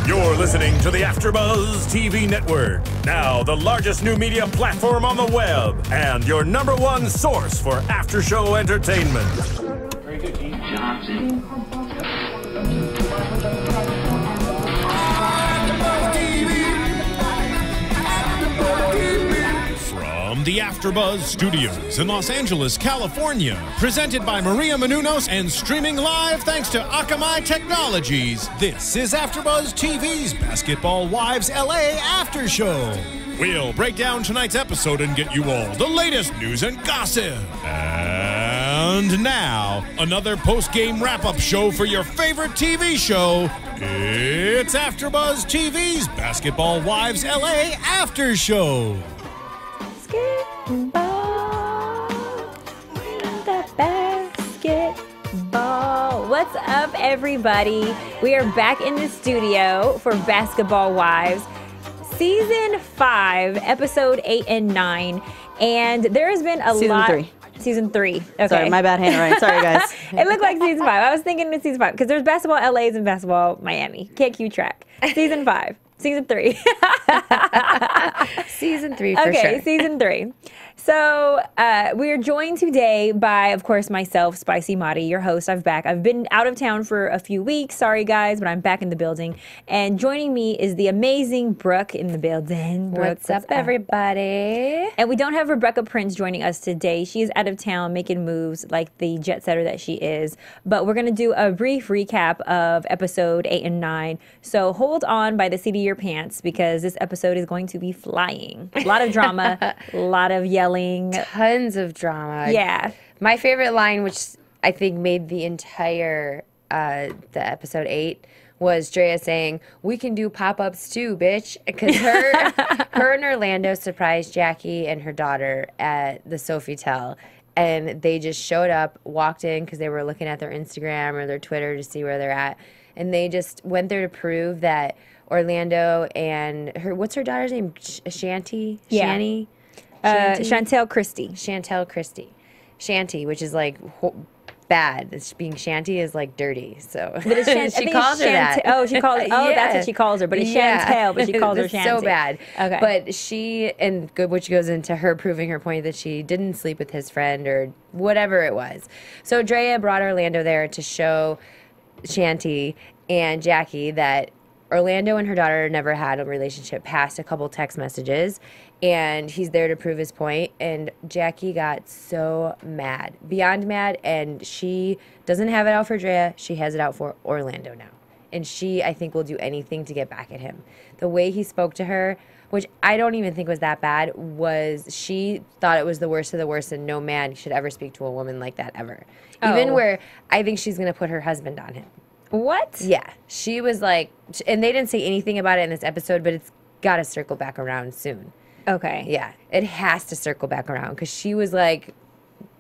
You're listening to the AfterBuzz TV Network, now the largest new media platform on the web, and your #1 source for after-show entertainment. Very good, Dean Johnson. From the AfterBuzz Studios in Los Angeles, California, presented by Maria Menounos and streaming live thanks to Akamai Technologies, this is AfterBuzz TV's Basketball Wives LA After Show. We'll break down tonight's episode and get you all the latest news and gossip. And now, another post-game wrap-up show for your favorite TV show. It's AfterBuzz TV's Basketball Wives LA After Show. Basketball in the basketball. What's up, everybody? We are back in the studio for Basketball Wives, Season 5, Episode 8 and 9. And there has been a lot... Season 3. Okay. Sorry, my bad handwriting. Sorry, guys. It looked like Season 5. I was thinking it's Season 5 because there's Basketball LA's and Basketball Miami. Can't keep track. Season 5. Season 3. Season 3 for sure. Okay, Season 3. So we are joined today by, of course, myself, Spicy Madi, your host. I've been out of town for a few weeks. Sorry, guys, but I'm back in the building. And joining me is the amazing Brooke in the building. Brooke, what's up, everybody? And we don't have Rebecca Prince joining us today. She is out of town making moves like the jet setter that she is. But we're going to do a brief recap of episode 8 and 9. So hold on by the seat of your pants because this episode is going to be flying. A lot of drama, a lot of yelling. Tons of drama. Yeah. My favorite line, which I think made the entire the episode 8, was Drea saying, "We can do pop-ups too, bitch." Because her and Orlando surprised Jackie and her daughter at the Sofitel. And they just showed up, walked in because they were looking at their Instagram or their Twitter to see where they're at. And they just went there to prove that Orlando and what's her daughter's name? Shanty? Yeah. Shanty? Chantel Christie. Chantel Christie. Shanty, which is like bad. It's being Shanty is like dirty. So But it's she calls her that. Oh, she calls. Oh, Yeah. that's what she calls her. But it's Chantel, but she calls her It's Shanty. so bad. Okay. But which goes into her proving her point that she didn't sleep with his friend or whatever it was. So Drea brought Orlando there to show Shanty and Jackie that Orlando and her daughter never had a relationship past a couple text messages, and he's there to prove his point. And Jackie got so mad, beyond mad, and she doesn't have it out for Drea. She has it out for Orlando now. And she, I think, will do anything to get back at him. The way he spoke to her, which I don't even think was that bad, was she thought it was the worst of the worst, and no man should ever speak to a woman like that ever. Even where I think she's going to put her husband on him. What? Yeah. She was like, and they didn't say anything about it in this episode, but it's got to circle back around soon. Okay. Yeah. It has to circle back around because she was like,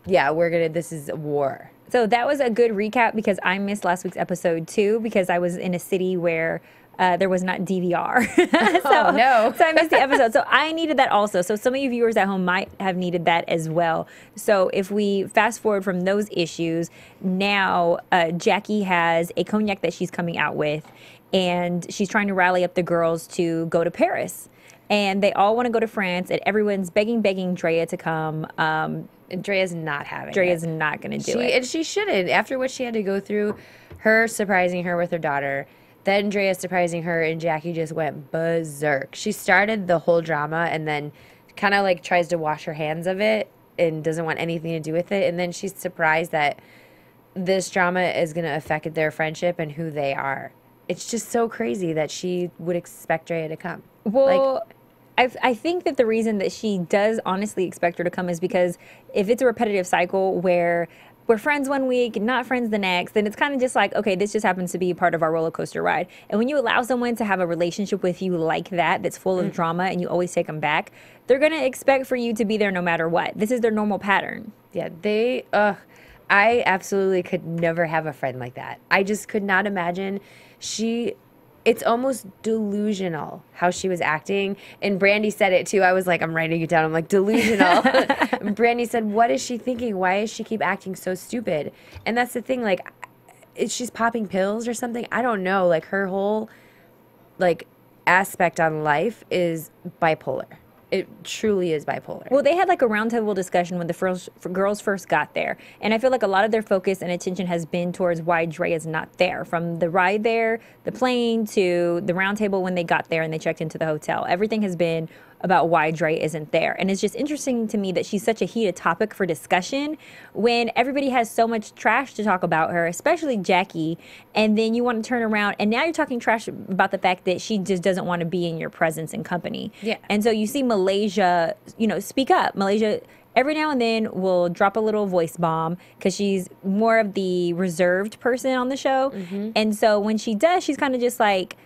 yeah, this is a war. So that was a good recap because I missed last week's episode too because I was in a city where there was not DVR. Oh, no. So I missed the episode. So I needed that also. So some of you viewers at home might have needed that as well. So if we fast forward from those issues, now Jackie has a cognac that she's coming out with, and she's trying to rally up the girls to go to Paris. And they all want to go to France, and everyone's begging Drea to come. And Drea's not having Drea's it. not going to do it. And she shouldn't. After what she had to go through, her surprising her with her daughter, then Drea surprising her, and Jackie just went berserk. She started the whole drama and then kind of like tries to wash her hands of it and doesn't want anything to do with it. And then she's surprised that this drama is going to affect their friendship and who they are. It's just so crazy that she would expect Drea to come. Well, I think that the reason that she does honestly expect her to come is because if it's a repetitive cycle where we're friends one week, not friends the next, then it's kind of just like, okay, this just happens to be part of our roller coaster ride. And when you allow someone to have a relationship with you like that, that's full of drama, and you always take them back, they're going to expect for you to be there no matter what. This is their normal pattern. Yeah, I absolutely could never have a friend like that. I just could not imagine. It's almost delusional how she was acting. And Brandy said it too. I was like, I'm writing it down. I'm like, delusional. Brandy said, what is she thinking? Why does she keep acting so stupid? And that's the thing, like, is she's popping pills or something? I don't know. Like, her whole like aspect on life is bipolar. It truly is bipolar. Well, they had like a roundtable discussion when the girls first got there. And I feel like a lot of their focus and attention has been towards why Dre is not there. From the ride there, the plane, to the roundtable when they got there and they checked into the hotel. Everything has been about why Dre isn't there. And it's just interesting to me that she's such a heated topic for discussion when everybody has so much trash to talk about her, especially Jackie. And then you want to turn around and now you're talking trash about the fact that she just doesn't want to be in your presence and company. Yeah. And so you see Malaysia, speak up. Malaysia every now and then will drop a little voice bomb because she's more of the reserved person on the show. And so when she does, she's kind of just like,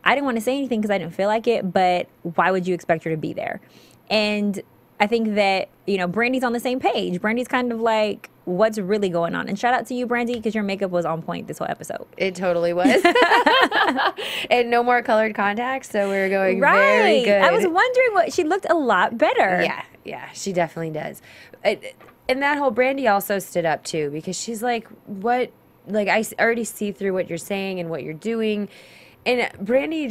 I didn't want to say anything because I didn't feel like it, but why would you expect her to be there? And I think that, Brandy's on the same page. Brandy's kind of like, what's really going on? And shout out to you, Brandy, because your makeup was on point this whole episode. It totally was. And no more colored contacts, so we're going very good. I was wondering she looked a lot better. Yeah, she definitely does. And that whole Brandy also stood up too, because she's like, what? Like, I already see through what you're saying and what you're doing. And Brandy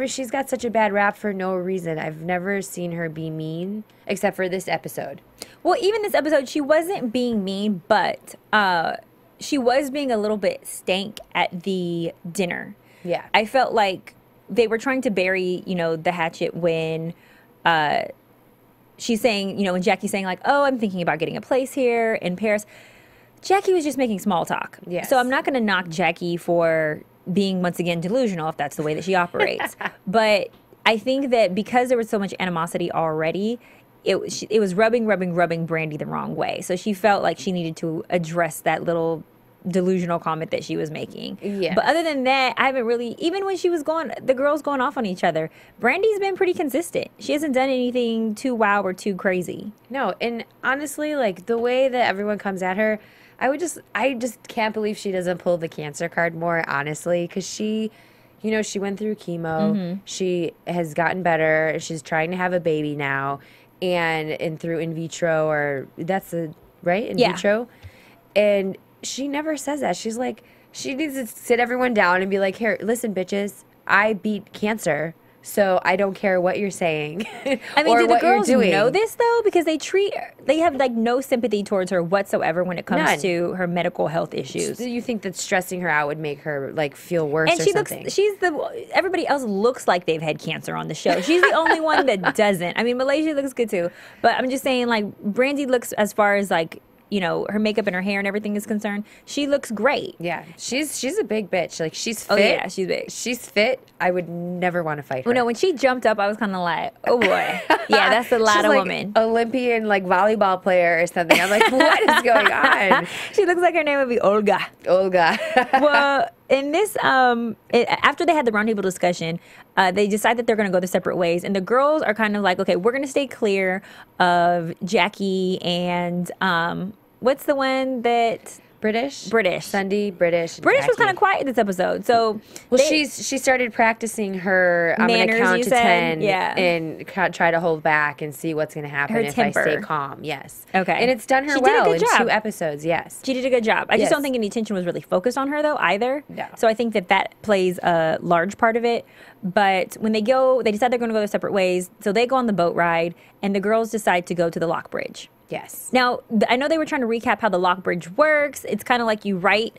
she's got such a bad rap for no reason. I've never seen her be mean, except for this episode. Well, even this episode, she wasn't being mean, but she was being a little bit stank at the dinner. Yeah. I felt like they were trying to bury, the hatchet when she's saying, when Jackie's saying like, oh, I'm thinking about getting a place here in Paris. Jackie was just making small talk. Yes. So I'm not going to knock Jackie for being, once again, delusional, if that's the way that she operates. But I think that because there was so much animosity already, it was rubbing Brandy the wrong way. So she felt like she needed to address that little delusional comment that she was making. Yeah. But other than that, I haven't really, even when she was the girls going off on each other, Brandy's been pretty consistent. She hasn't done anything too wow or too crazy. No, and honestly, like the way that everyone comes at her, I just can't believe she doesn't pull the cancer card more, honestly, because she went through chemo. She has gotten better. She's trying to have a baby now, and through in vitro, or that's right? In vitro. And she never says that. She's like, she needs to sit everyone down and be like, here, listen, bitches, I beat cancer. So I don't care what you're saying. I mean, or do the what you're girls doing. know this though? Because they have like no sympathy towards her whatsoever when it comes None. to her medical health issues. Do you think that stressing her out would make her like feel worse And or she something? everybody else looks like they've had cancer on the show. She's the only one that doesn't. I mean, Malaysia looks good too. But I'm just saying, like, Brandy looks, as far as like, her makeup and her hair and everything is concerned, she looks great. Yeah, she's a big bitch. Like, she's fit. Oh yeah, she's big. She's fit. I would never want to fight her. Well, no, when she jumped up, I was kind of like, oh boy. Yeah, that's a lot She's of like woman. Olympian, like, volleyball player or something. I'm like, what is going on? She looks like her name would be Olga. Olga. Well, in this, after they had the roundtable discussion, they decide that they're going to go their separate ways. And the girls are kind of like, okay, we're going to stay clear of Jackie and, what's the one that... British. Sunday, British. British was kind of quiet this episode. So, well, she started practicing her, I'm going to manners, count you to said? 10 Yeah. and try to hold back and see what's going to happen Her if temper. I stay calm. Yes. Okay. And it's done her She did a well good in job. 2 episodes. Yes. She did a good job. I just Yes. don't think any attention was really focused on her, though, either. No. So I think that plays a large part of it. But when they decide they're going to go their separate ways. So they go on the boat ride, and the girls decide to go to the Lock Bridge. Yes. Now, I know they were trying to recap how the Lock Bridge works. It's kind of like you write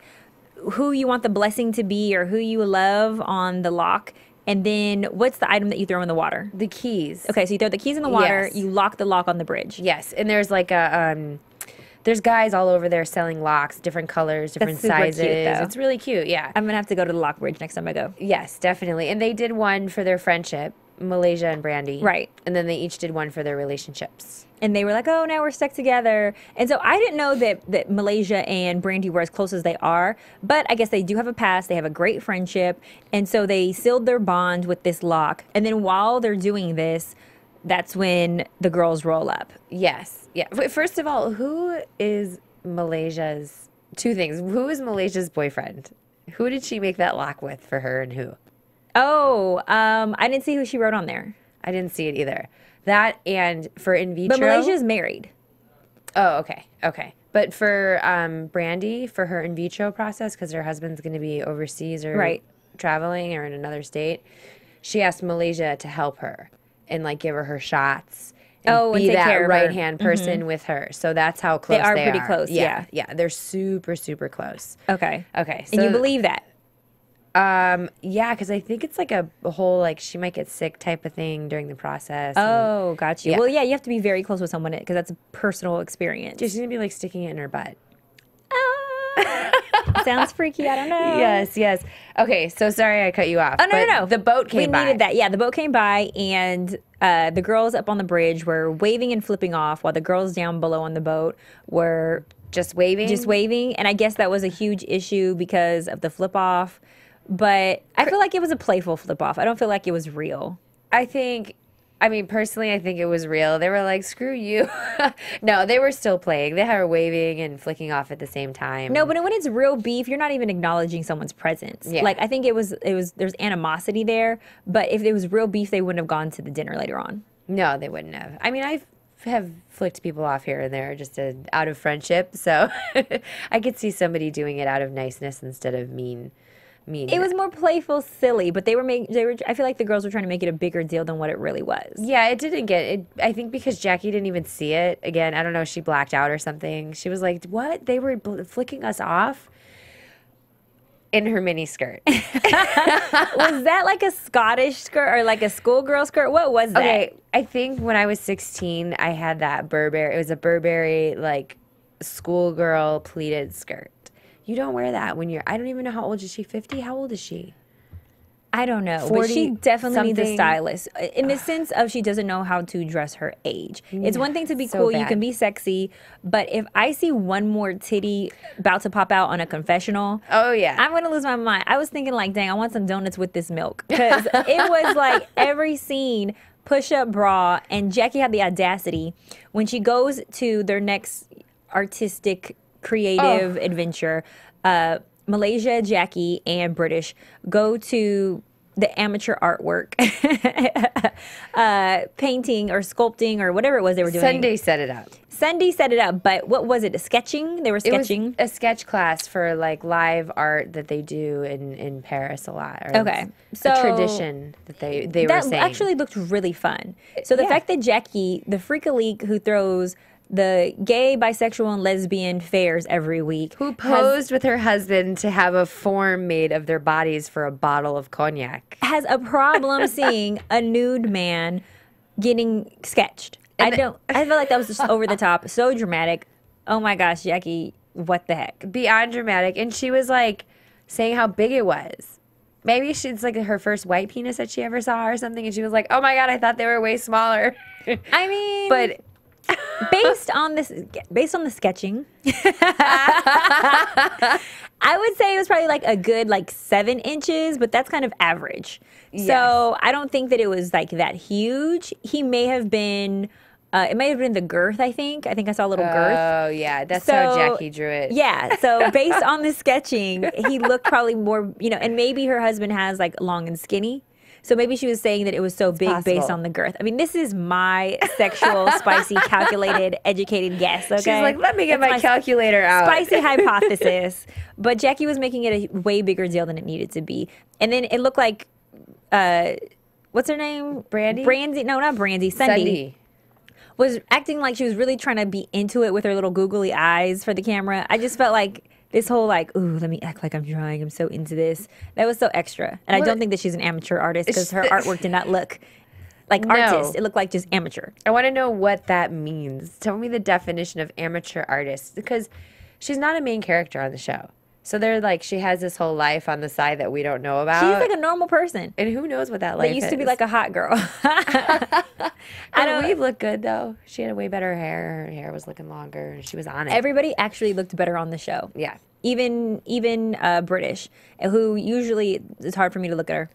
who you want the blessing to be or who you love on the lock. And then what's the item that you throw in the water? The keys. Okay, so you throw the keys in the water. Yes. You lock the lock on the bridge. Yes. And there's like there's guys all over there selling locks, different colors, different super cute, sizes. though. It's really cute. Yeah. I'm going to have to go to the Lock Bridge next time I go. Yes, definitely. And they did one for their friendship, Malaysia and Brandy. Right. And then they each did one for their relationships. And they were like, oh, now we're stuck together. And so I didn't know that Malaysia and Brandy were as close as they are. But I guess they do have a past. They have a great friendship. And so they sealed their bond with this lock. And then while they're doing this, that's when the girls roll up. Yes. Yeah. But first of all, who is Malaysia's... 2 things. Who is Malaysia's boyfriend? Who did she make that lock with for her and who? Oh, I didn't see who she wrote on there. I didn't see it either. That and for in vitro... But Malaysia's married. Oh, okay. Okay. But for Brandy, for her in vitro process, because her husband's going to be overseas or Right. traveling or in another state, she asked Malaysia to help her and like give her shots. And and be take that care of her. right hand person with her. So that's how close are pretty close, yeah. Yeah, they're super, super close. Okay. Okay. And you so- believe that? Yeah, because I think it's like a whole like she might get sick type of thing during the process. Oh, got you. Yeah. Well, yeah, you have to be very close with someone because that's a personal experience. She's gonna be like sticking it in her butt. Sounds freaky. I don't know. Yes. Okay, so sorry I cut you off. Oh, no, but no. The boat came by. We needed that. Yeah, the boat came by, and the girls up on the bridge were waving and flipping off, while the girls down below on the boat were Just waving. And I guess that was a huge issue because of the flip off. But I feel like it was a playful flip off. I don't feel like it was real. Personally, I think it was real. They were like, screw you. No, they were still playing. They had her waving and flicking off at the same time. No, but when it's real beef, you're not even acknowledging someone's presence. Yeah. Like I think it was there's animosity there, but if it was real beef, they wouldn't have gone to the dinner later on. No, they wouldn't have. I mean, I have flicked people off here and there just out of friendship. So I could see somebody doing it out of niceness instead of mean. It was more playful, silly, but they were. I feel like the girls were trying to make it a bigger deal than what it really was. Yeah, it didn't get it. I think because Jackie didn't even see it. Again, I don't know. She blacked out or something. She was like, "What? They were flicking us off." In her mini skirt. Was that like a Scottish skirt or like a schoolgirl skirt? What was that? Okay, I think when I was 16, I had that Burberry. It was a Burberry like schoolgirl pleated skirt. You don't wear that when you're. I don't even know how old is she. 50? How old is she? I don't know, 40 but she definitely needs a something. stylist in the sense of she doesn't know how to dress her age. It's one thing to be so cool, you bad. can be sexy, but if I see one more titty about to pop out on a confessional, Oh yeah. I'm gonna lose my mind. I was thinking like, dang, I want some donuts with this milk because it was like every scene push-up bra, and Jackie had the audacity when she goes to their next artistic creative adventure. Malaysia, Jackie, and British go to the amateur artwork, painting or sculpting or whatever it was they were doing. Sunday set it up. Sunday set it up, but what was it? A sketching? They were It was sketching. a sketch class for like live art that they do in Paris a lot. Or Okay, it's so a tradition that they were That saying. actually looked really fun. So the Yeah. fact that Jackie, the freak-a-leak who throws the gay, bisexual, and lesbian fairs every week, who posed with her husband to have a form made of their bodies for a bottle of cognac. has a problem seeing a nude man getting sketched. I feel like that was just over the top, so dramatic. Oh my gosh, Jackie, what the heck? Beyond dramatic. And she was like saying how big it was. Maybe it's like her first white penis that she ever saw or something. And she was like, oh my God, I thought they were way smaller. I mean, But based on the sketching, I would say it was probably like a good 7 inches, but that's kind of average. So I don't think that it was like that huge. He may have been. It may have been the girth. I think I saw a little girth. oh yeah, that's how So, Jackie drew it. Yeah. So based on the sketching, he looked probably more, and maybe her husband has like long and skinny. So maybe she was saying that it was so big based possible. on the girth. I mean, this is my sexual, spicy, calculated, educated guess. Okay. She's like, let me get It's my calculator out. spicy hypothesis. But Jackie was making it a way bigger deal than it needed to be. And then it looked like, what's her name? Brandy? Brandy. No, not Brandy. Sunday was acting like she was really trying to be into it with her little googly eyes for the camera. I just felt like this whole ooh, let me act like I'm trying. I'm so into this. That was so extra. And I What? don't think that she's an amateur artist because her It's- artwork did not look like No. artist. It looked like just amateur. I want to know what that means. Tell me the definition of amateur artist, because she's not a main character on the show. So they're like, she has this whole life on the side that we don't know about. She's like a normal person. and who knows what that life That used to be is. like a hot girl. Her weave looked good though. She had a way better hair. Her hair was looking longer, and she was on it. Everybody actually looked better on the show. yeah. Even British, who usually it's hard for me to look at her.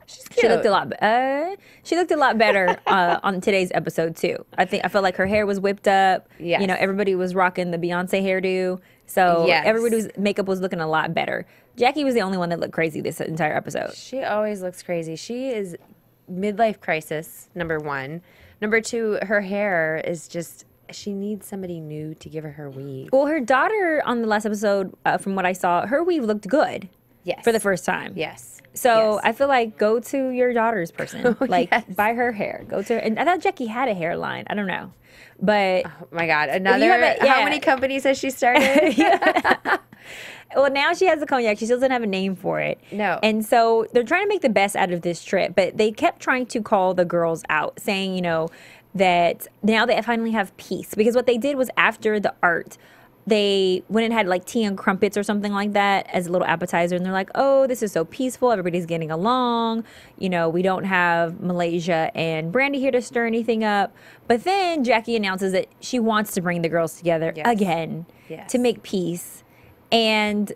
She's She cute. looked a lot. She looked a lot better on today's episode too. I felt like her hair was whipped up. Yes. Everybody was rocking the Beyonce hairdo. So Yes. everybody's makeup was looking a lot better. Jackie was the only one that looked crazy this entire episode. She always looks crazy. She is midlife crisis, number one. Number two, her hair is just, she needs somebody new to give her weave. Well, her daughter on the last episode, from what I saw, her weave looked good. Yes. for the first time. Yes. So Yes. I feel like go to your daughter's person, like yes. buy her hair. Go to, and I thought Jackie had a hairline. I don't know, but Oh my God. Another. have a- How yeah. many companies has she started? well, now she has the cognac. She still doesn't have a name for it. No. And so they're trying to make the best out of this trip, but they kept trying to call the girls out, saying, you know, that now they finally have peace. Because what they did was after the art, they went and had like tea and crumpets or something like that as a little appetizer. And they're like, oh, this is so peaceful. Everybody's getting along. You know, we don't have Malaysia and Brandy here to stir anything up. But then Jackie announces that she wants to bring the girls together Yes. again Yes. to make peace. And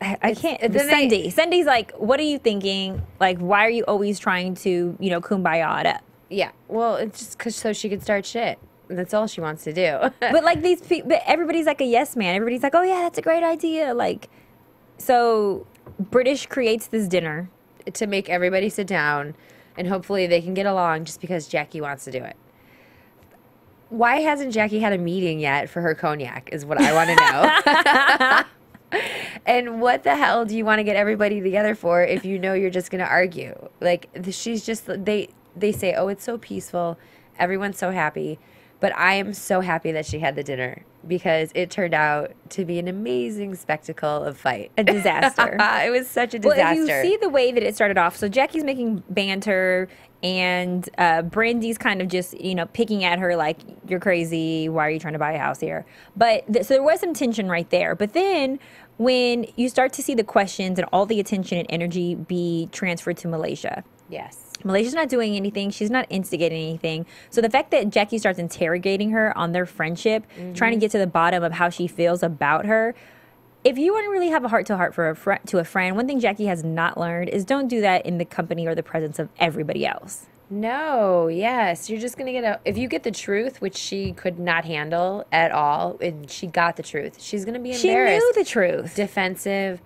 I can't. then they- Cindy's like, what are you thinking? Like, why are you always trying to, you know, kumbaya it up? Yeah. Well, it's just because so she could start shit. That's all she wants to do. But like these people, everybody's like a yes man. Everybody's like, oh yeah, that's a great idea. Like, so British creates this dinner. To make everybody sit down and hopefully they can get along just because Jackie wants to do it. Why hasn't Jackie had a meeting yet for her cognac is what I want to know. And what the hell do you want to get everybody together for if you know you're just going to argue? Like, she's just, they say, oh, it's so peaceful. Everyone's so happy. But I am so happy that she had the dinner because it turned out to be an amazing spectacle of fight. A disaster. It was such a Well, disaster. if you see the way that it started off, so Jackie's making banter, and Brandy's kind of just, you know, picking at her like, you're crazy. Why are you trying to buy a house here? But so there was some tension right there. But then when you start to see the questions and all the attention and energy be transferred to Malaysia, Yes. Malaysia's not doing anything. She's not instigating anything. So the fact that Jackie starts interrogating her on their friendship, trying to get to the bottom of how she feels about her. If you want to really have a heart-to-heart for to a friend, one thing Jackie has not learned is don't do that in the company or the presence of everybody else. No, yes. You're just going to get if you get the truth, which she could not handle at all, and she got the truth, she's going to be She embarrassed. knew the truth. Defensive.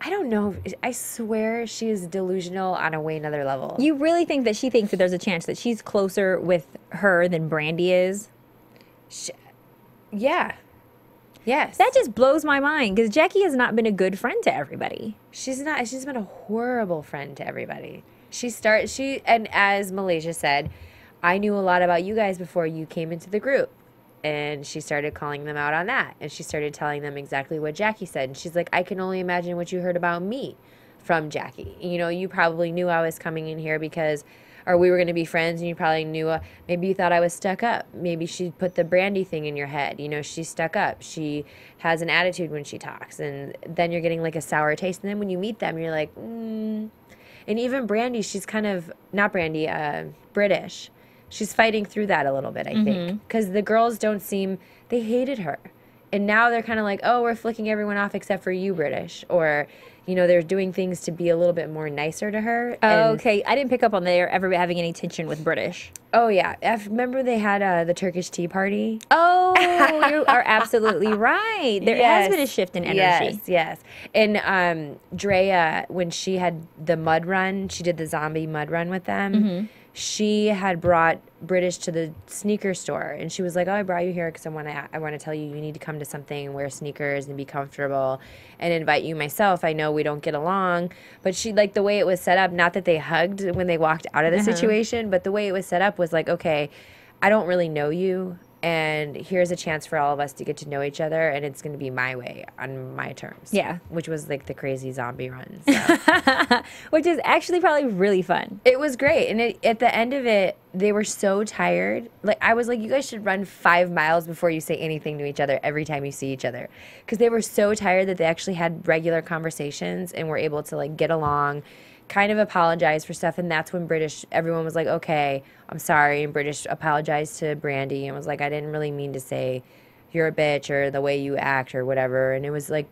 I don't know. I swear she is delusional on a way another level. You really think that she thinks that there's a chance that she's closer with her than Brandy is? Yeah. Yes. That just blows my mind because Jackie has not been a good friend to everybody. She's not. She's been a horrible friend to everybody. And as Malaysia said, I knew a lot about you guys before you came into the group. And she started calling them out on that. And she started telling them exactly what Jackie said. And she's like, I can only imagine what you heard about me from Jackie. You know, you probably knew I was coming in here or we were going to be friends, and you probably knew, maybe you thought I was stuck up. Maybe she put the Brandy thing in your head. You know, she's stuck up. She has an attitude when she talks. And then you're getting like a sour taste. And then when you meet them, you're like, And even Brandy, she's kind of, not Brandy, British. She's fighting through that a little bit, I think. Because the girls they hated her. And now they're kind of like, oh, we're flicking everyone off except for you, British. Or, you know, they're doing things to be a little bit more nicer to her. And, Okay, I didn't pick up on there ever having any tension with British. oh, yeah. Remember they had the Turkish tea party? Oh, you are absolutely right. There has been a shift in energy. Yes. And Drea, when she had the mud run, she did the zombie mud run with them. She had brought British to the sneaker store, and she was like, oh, I brought you here because I want to tell you need to come to something and wear sneakers and be comfortable and invite you myself. I know we don't get along, but she, like, the way it was set up, not that they hugged when they walked out of the situation, but the way it was set up was like, okay, I don't really know you, and here's a chance for all of us to get to know each other, and it's going to be my way on my terms. Yeah. Which was like the crazy zombie run. So. Which is actually probably really fun. It was great. And at the end of it, they were so tired. Like, I was like, you guys should run 5 miles before you say anything to each other every time you see each other. Because they were so tired that they actually had regular conversations and were able to, like, get along, kind of apologize for stuff. And that's when everyone was like, okay, I'm sorry. And British apologized to Brandy and was like, I didn't really mean to say you're a bitch or the way you act or whatever. And it was, like,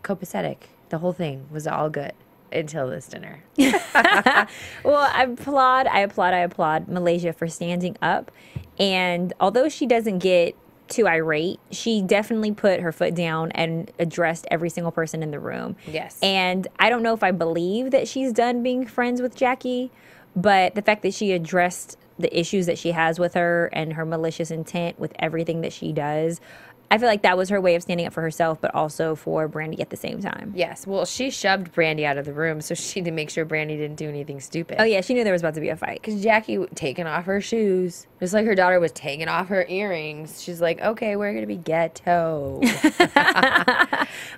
copacetic. The whole thing was all good. Until this dinner. Well, I applaud Malaysia for standing up. And although she doesn't get too irate, she definitely put her foot down and addressed every single person in the room. Yes. And I don't know if I believe that she's done being friends with Jackie, but the fact that she addressed the issues that she has with her and her malicious intent with everything that she does, I feel like that was her way of standing up for herself, but also for Brandy at the same time. Yes. Well, she shoved Brandy out of the room so she didn't make sure Brandy didn't do anything stupid. Oh, yeah, she knew there was about to be a fight. Because Jackie taking off her shoes, just like her daughter was taking off her earrings. She's like, okay, we're going to be ghetto.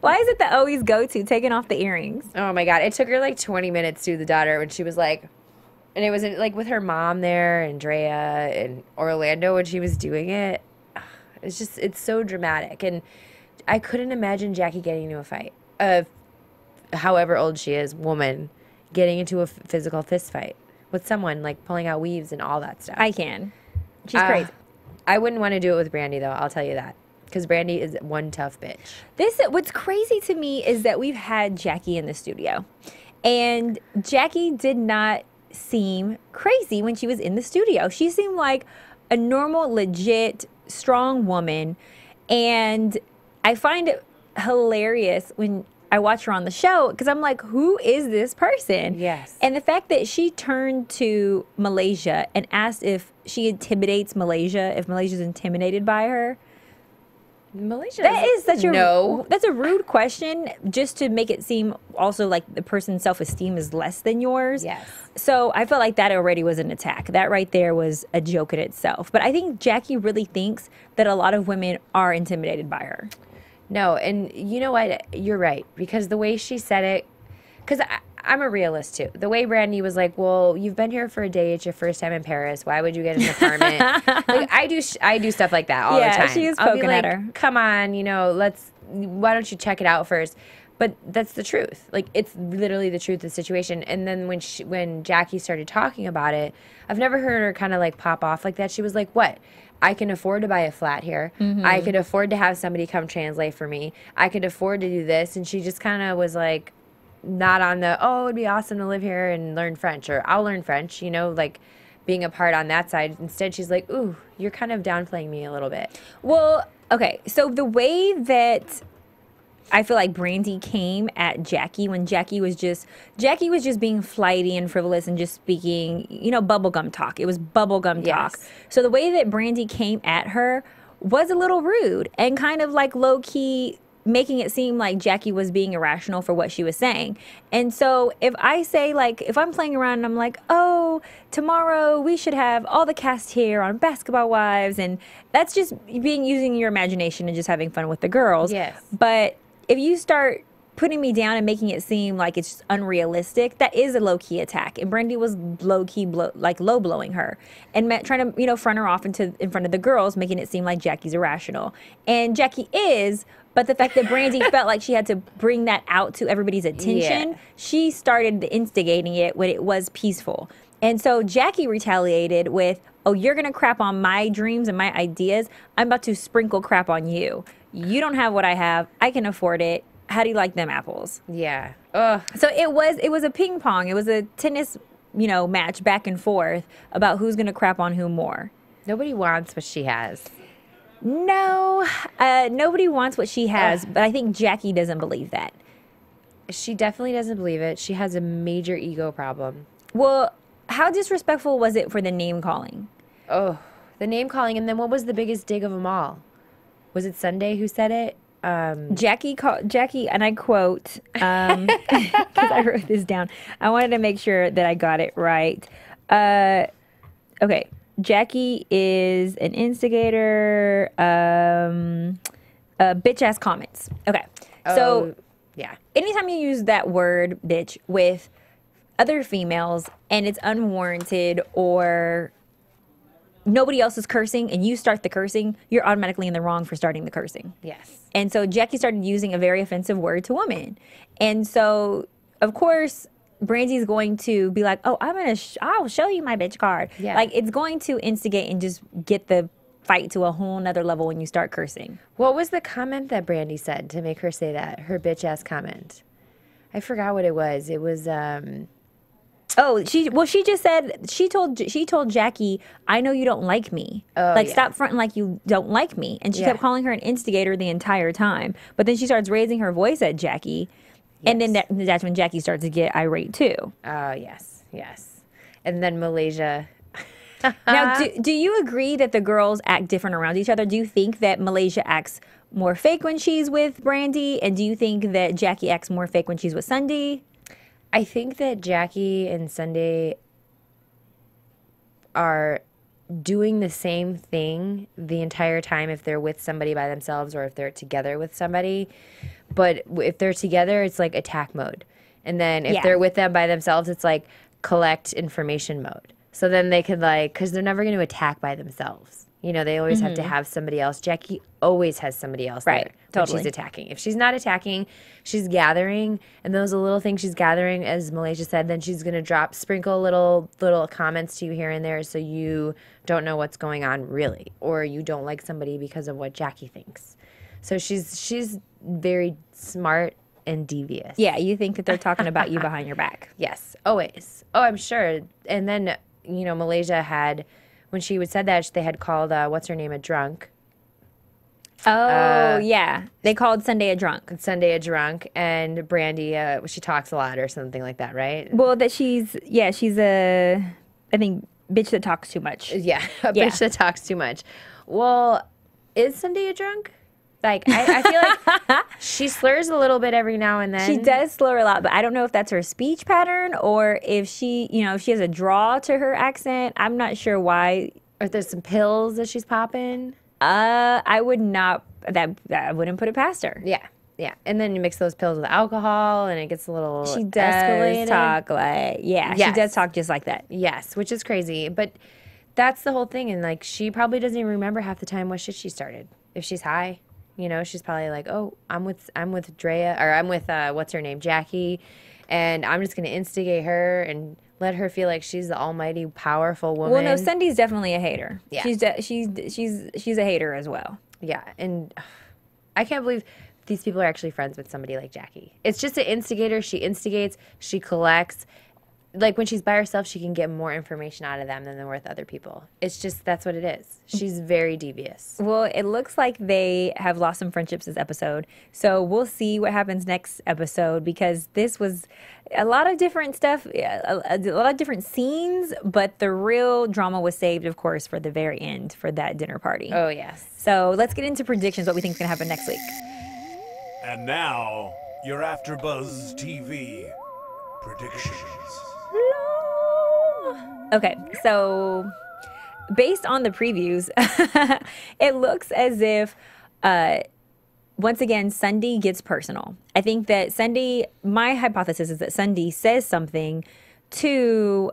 Why is it the always go-to, taking off the earrings? Oh, my God. It took her like 20 minutes to the daughter when she was like, and it was like with her mom there, and Drea and Orlando when she was doing it. It's so dramatic. And I couldn't imagine Jackie getting into a fight. However old she is, woman, getting into a physical fist fight with someone, like pulling out weaves and all that stuff. I can. She's crazy. I wouldn't want to do it with Brandy, though. I'll tell you that. Because Brandy is one tough bitch. What's crazy to me is that we've had Jackie in the studio. And Jackie did not seem crazy when she was in the studio. She seemed like a normal, legit, strong woman. And I find it hilarious when I watch her on the show because I'm like, who is this person? Yes. And the fact that she turned to Malaysia and asked if she intimidates Malaysia, if Malaysia's intimidated by her. Malaysia. That is such a no. That's a rude question, just to make it seem also like the person's self-esteem is less than yours. Yes. So I felt like that already was an attack. That right there was a joke in itself. But I think Jackie really thinks that a lot of women are intimidated by her. No, and you know what? You're right. Because the way she said it, because I'm a realist too. The way Brandy was like, well, you've been here for a day. It's your first time in Paris. Why would you get an apartment? Like I do stuff like that all the time. She was I'll be poking like, at her. come on, why don't you check it out first? But that's the truth. Like it's literally the truth of the situation. And then when Jackie started talking about it, I've never heard her kind of like pop off like that. She was like, what? I can afford to buy a flat here. Mm-hmm. I could afford to have somebody come translate for me. I could afford to do this. And she just kind of was like, not on the, oh, it'd be awesome to live here and learn French, or I'll learn French, like being a part on that side. Instead, she's like, ooh, you're kind of downplaying me a little bit. Well, okay. So the way that I feel like Brandy came at Jackie when Jackie was just being flighty and frivolous and just speaking, bubblegum talk. It was bubblegum talk. Yes. So the way that Brandy came at her was a little rude and kind of like low key making it seem like Jackie was being irrational for what she was saying. And so if I say, like, if I'm playing around and I'm like, oh, tomorrow we should have all the cast here on Basketball Wives, and that's just using your imagination and just having fun with the girls. Yes. But if you start putting me down and making it seem like it's just unrealistic, that is a low-key attack. And Brandy was low-key, low-blowing her and trying to, front her off in front of the girls, making it seem like Jackie's irrational. And Jackie is, but the fact that Brandy felt like she had to bring that out to everybody's attention, she started instigating it when it was peaceful. And so Jackie retaliated with, oh, you're going to crap on my dreams and my ideas. I'm about to sprinkle crap on you. You don't have what I have. I can afford it. How do you like them apples? Yeah. Ugh. So it was a ping pong. It was a tennis, match back and forth about who's going to crap on who more. Nobody wants what she has. No, nobody wants what she has, but I think Jackie doesn't believe that. She definitely doesn't believe it. She has a major ego problem. Well, how disrespectful was it for the name calling? Oh, the name calling. And then what was the biggest dig of them all? Was it Sunday who said it? Jackie, and I quote, because I wrote this down. I wanted to make sure that I got it right. Okay. Jackie is an instigator. Bitch ass comments. Okay. So, yeah. Anytime you use that word, bitch, with other females and it's unwarranted or nobody else is cursing and you start the cursing, you're automatically in the wrong for starting the cursing. Yes. And so Jackie started using a very offensive word to women. And so, of course, Brandy's going to be like, oh, I'll show you my bitch card. Yeah. Like, it's going to instigate and just get the fight to a whole nother level when you start cursing. What was the comment that Brandy said to make her say that? Her bitch ass comment. I forgot what it was. It was, she just said, she told Jackie, I know you don't like me. Stop fronting like you don't like me. And she kept calling her an instigator the entire time. But then she starts raising her voice at Jackie. Yes. And then that's when Jackie starts to get irate too. Oh, yes. And then Malaysia. Now, do you agree that the girls act different around each other? Do you think that Malaysia acts more fake when she's with Brandy? And do you think that Jackie acts more fake when she's with Sunday? I think that Jackie and Sunday are doing the same thing the entire time if they're with somebody by themselves or if they're together with somebody. But if they're together, it's like attack mode. And then if they're with them by themselves, it's like collect information mode. So then they could like, because they're never going to attack by themselves. You know, they always have to have somebody else. Jackie always has somebody else there when she's attacking. If she's not attacking, she's gathering. And those little things she's gathering, as Malaysia said, then she's going to sprinkle little comments to you here and there so you don't know what's going on really. Or you don't like somebody because of what Jackie thinks. So she's very smart and devious. Yeah, you think that they're talking about you behind your back. Yes, always. Oh, I'm sure. And then, you know, Malaysia had... When she said that, they had called, what's her name, a drunk. Oh, yeah. They called Sunday a drunk. Sunday a drunk, and Brandy, she talks a lot or something like that, right? Well, that she's a, I think, bitch that talks too much. Yeah, a bitch that talks too much. Well, is Sunday a drunk? Like, I feel like she slurs a little bit every now and then. She does slur a lot, but I don't know if that's her speech pattern or if she has a draw to her accent. I'm not sure why. Or if there's some pills that she's popping. I would not, I wouldn't put it past her. Yeah, yeah. And then you mix those pills with alcohol and it gets a little She does escalated. talk like, she does talk just like that. Yes, which is crazy. But that's the whole thing. And, like, she probably doesn't even remember half the time what shit she started. If she's high. You know, she's probably like, oh, I'm with Drea, or I'm with, what's her name, Jackie, and I'm just going to instigate her and let her feel like she's the almighty, powerful woman. Well, no, Sunday's definitely a hater. Yeah. She's a hater as well. Yeah, and I can't believe these people are actually friends with somebody like Jackie. It's just an instigator. She instigates, she collects. Like, when she's by herself, she can get more information out of them than with other people. It's just, that's what it is. She's very devious. Well, it looks like they have lost some friendships this episode. So we'll see what happens next episode, because this was a lot of different stuff, a lot of different scenes, but the real drama was saved, of course, for the very end, for that dinner party. Oh, yes. So let's get into predictions, what we think is going to happen next week. And now, your AfterBuzz TV predictions. Okay, so based on the previews, it looks as if, once again, Sunday gets personal. I think that my hypothesis is that Sunday says something to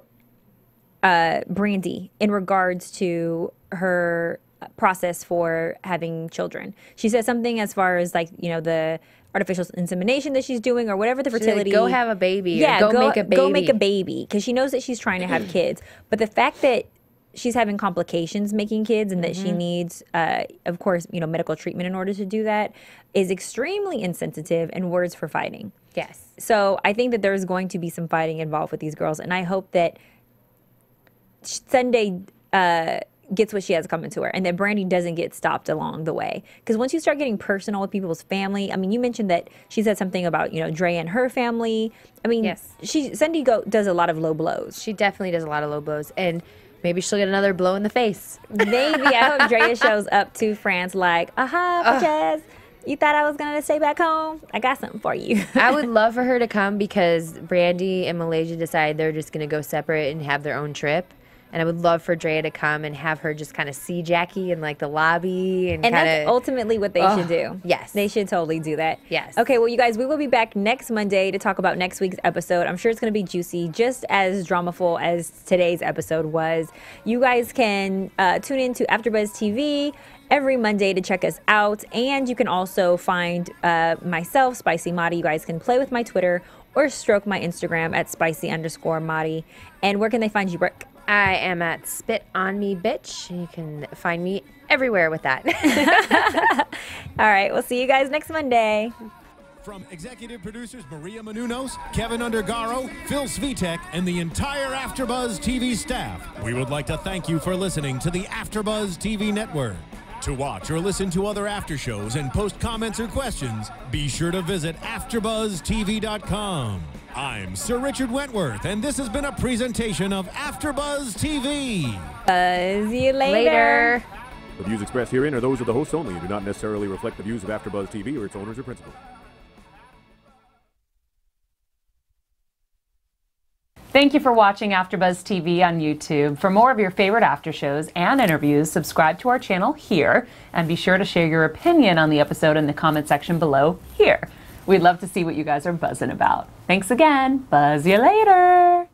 Brandy in regards to her process for having children. She says something as far as, like, you know, the artificial insemination that she's doing, or whatever the fertility. Like, go have a baby. Yeah, or go make a baby. Go make a baby, because she knows that she's trying to have kids. But the fact that she's having complications making kids, and that she needs, of course, you know, medical treatment in order to do that, is extremely insensitive and words for fighting. Yes. So I think that there's going to be some fighting involved with these girls, and I hope that Sunday gets what she has coming to her, and that Brandy doesn't get stopped along the way. Because once you start getting personal with people's family, I mean, you mentioned that she said something about, you know, Drea and her family. I mean, yes. Sunday does a lot of low blows. She definitely does a lot of low blows, and maybe she'll get another blow in the face. Maybe. I hope Drea shows up to France like, aha, Jazz, you thought I was going to stay back home? I got something for you. I would love for her to come, because Brandy and Malaysia decide they're just going to go separate and have their own trip. And I would love for Drea to come and have her just kind of see Jackie in, like, the lobby. And that's ultimately what they should do. Yes. They should totally do that. Yes. Okay, well, you guys, we will be back next Monday to talk about next week's episode. I'm sure it's going to be juicy, just as dramaful as today's episode was. You guys can tune in to AfterBuzz TV every Monday to check us out. And you can also find myself, Spicy Madi. You guys can play with my Twitter or stroke my Instagram at spicy_Madi. And where can they find you, Brooke? I am at Spit On Me Bitch. You can find me everywhere with that. All right, we'll see you guys next Monday. From executive producers Maria Menounos, Kevin Undergaro, Phil Svitek, and the entire AfterBuzz TV staff, we would like to thank you for listening to the AfterBuzz TV network. To watch or listen to other after shows and post comments or questions, be sure to visit AfterBuzzTV.com. I'm Sir Richard Wentworth, and this has been a presentation of AfterBuzz TV. See you later. The views expressed herein are those of the hosts only and do not necessarily reflect the views of AfterBuzz TV or its owners or principals. Thank you for watching AfterBuzz TV on YouTube. For more of your favorite after shows and interviews, subscribe to our channel here, and be sure to share your opinion on the episode in the comment section below here. We'd love to see what you guys are buzzing about. Thanks again. Buzz you later.